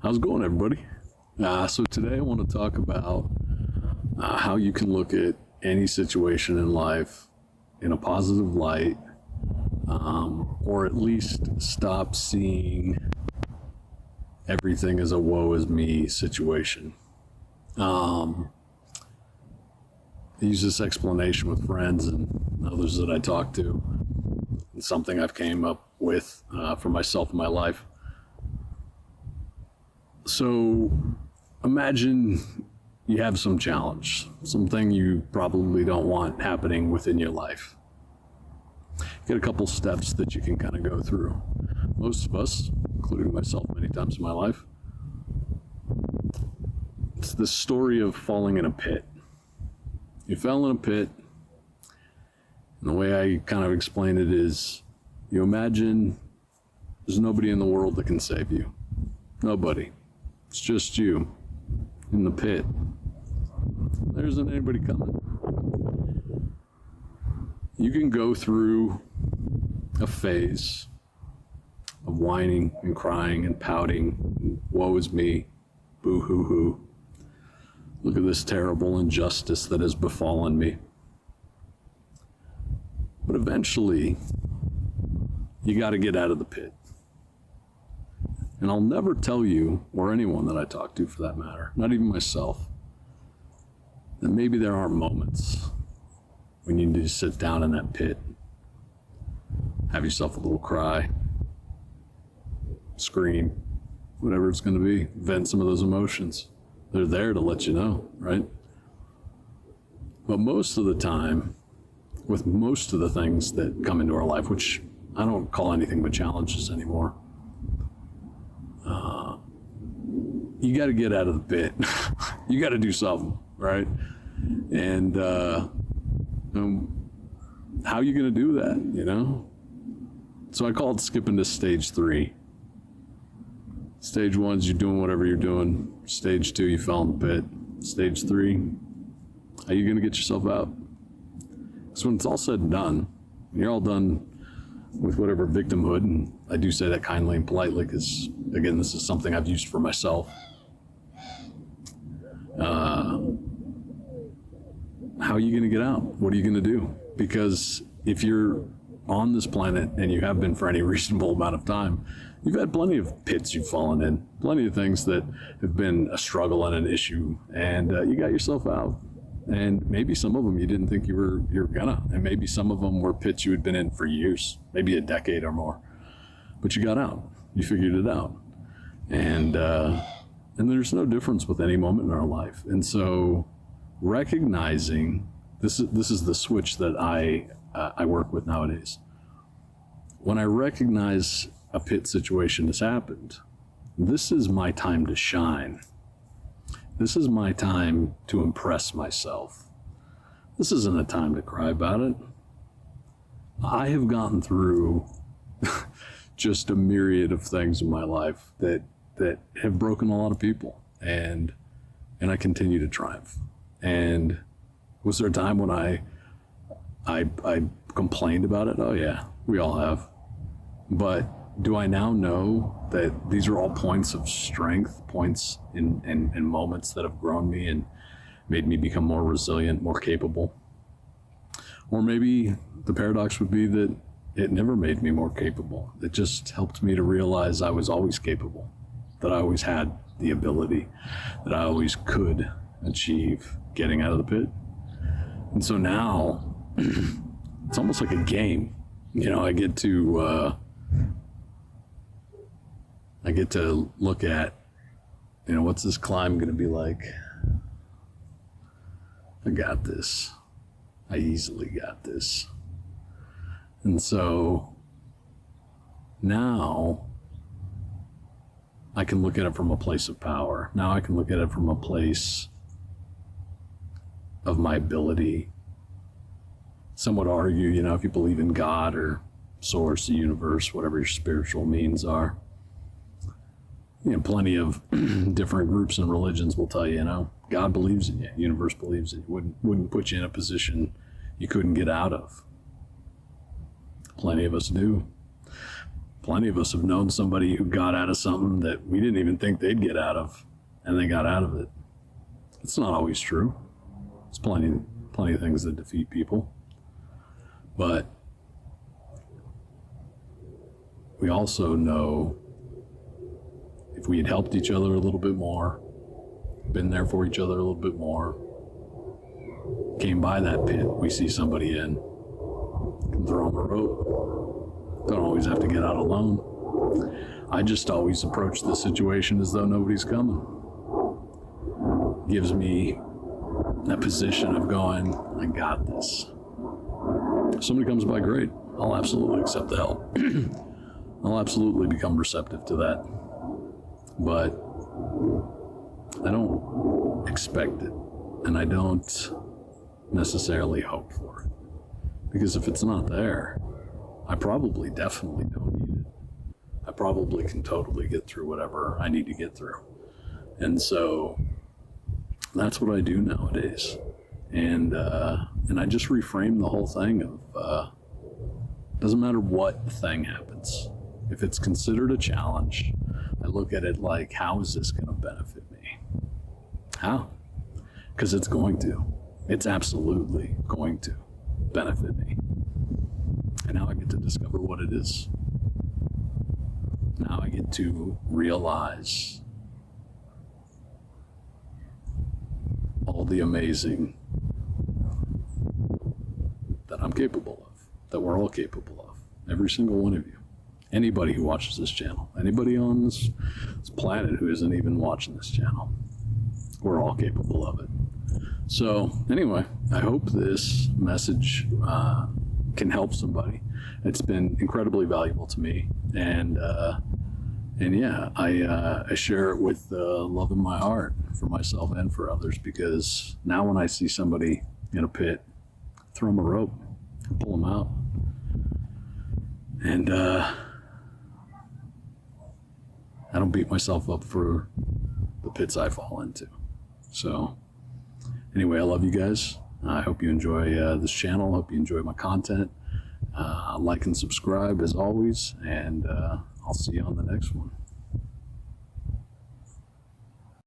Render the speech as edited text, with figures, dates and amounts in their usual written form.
How's it going, everybody? So today I want to talk about how you can look at any situation in life in a positive light, or at least stop seeing everything as a woe is me situation. I use this explanation with friends and others that I talk to. It's something I've came up with for myself in my life. So imagine you have some challenge, something you probably don't want happening within your life. Get a couple steps that you can kind of go through. Most of us, including myself many times in my life, it's the story of falling in a pit. You fell in a pit, and the way I kind of explain it is, you imagine there's nobody in the world that can save you. Nobody. It's just you in the pit. There isn't anybody coming. You can go through a phase of whining and crying and pouting, woe is me, boo hoo hoo. Look at this terrible injustice that has befallen me. But eventually, you got to get out of the pit. And I'll never tell you, or anyone that I talk to for that matter, not even myself, that maybe there are moments when you need to sit down in that pit, have yourself a little cry, scream, whatever it's going to be, vent some of those emotions. They're there to let you know, right? But most of the time, with most of the things that come into our life, which I don't call anything but challenges anymore, you got to get out of the pit. You got to do something, right? And how are you going to do that, you know? So I call it skipping to stage 3. Stage 1 is you're doing whatever you're doing. Stage 2, you fell in the pit. Stage 3, how are you going to get yourself out? Because when it's all said and done, you're all done with whatever victimhood, and I do say that kindly and politely because, again, this is something I've used for myself. How are you going to get out? What are you going to do? Because if you're on this planet, and you have been for any reasonable amount of time, you've had plenty of pits you've fallen in, plenty of things that have been a struggle and an issue, and you got yourself out. And maybe some of them you didn't think you were gonna, and maybe some of them were pits you had been in for years, maybe a decade or more, but you got out. You figured it out, and there's no difference with any moment in our life. And so, recognizing this is the switch that I work with nowadays. When I recognize a pit situation has happened, this is my time to shine. This is my time to impress myself. This isn't a time to cry about it. I have gotten through just a myriad of things in my life that have broken a lot of people, and I continue to triumph. And was there a time when I complained about it? Oh yeah, we all have. But do I now know that these are all points of strength, points in moments that have grown me and made me become more resilient, more capable? Or maybe the paradox would be that it never made me more capable. It just helped me to realize I was always capable, that I always had the ability, that I always could achieve getting out of the pit. And so now it's almost like a game. You know, I get to look at, you know, what's this climb going to be like? I got this. I easily got this. And so now I can look at it from a place of power. Now I can look at it from a place of my ability. Some would argue, you know, if you believe in God or source, the universe, whatever your spiritual means are, you know, plenty of different groups and religions will tell you, you know, God believes in you, universe believes in you, wouldn't put you in a position you couldn't get out of. Plenty of us do. Plenty of us have known somebody who got out of something that we didn't even think they'd get out of, and they got out of it. It's not always true. There's plenty of things that defeat people. But we also know if we had helped each other a little bit more, been there for each other a little bit more, came by that pit we see somebody in, can throw them a rope. Don't always have to get out alone. I just always approach the situation as though nobody's coming. Gives me that position of going, I got this. If somebody comes by, great. I'll absolutely accept the help. I'll absolutely become receptive to that. But I don't expect it, and I don't necessarily hope for it. Because if it's not there, I probably definitely don't need it. I probably can totally get through whatever I need to get through. And so that's what I do nowadays. And I just reframe the whole thing of, doesn't matter what thing happens. If it's considered a challenge, I look at it like, how is this going to benefit me? How? Because it's going to. It's absolutely going to benefit me. And now I get to discover what it is. Now I get to realize all the amazing that I'm capable of, that we're all capable of, every single one of you. Anybody who watches this channel, anybody on this planet who isn't even watching this channel, we're all capable of it. So anyway, I hope this message can help somebody. It's been incredibly valuable to me, and yeah, I share it with love in my heart for myself and for others, because now when I see somebody in a pit, throw them a rope, pull them out, and I don't beat myself up for the pits I fall into. So anyway, I love you guys. I hope you enjoy this channel. I hope you enjoy my content. Like and subscribe as always, and I'll see you on the next one.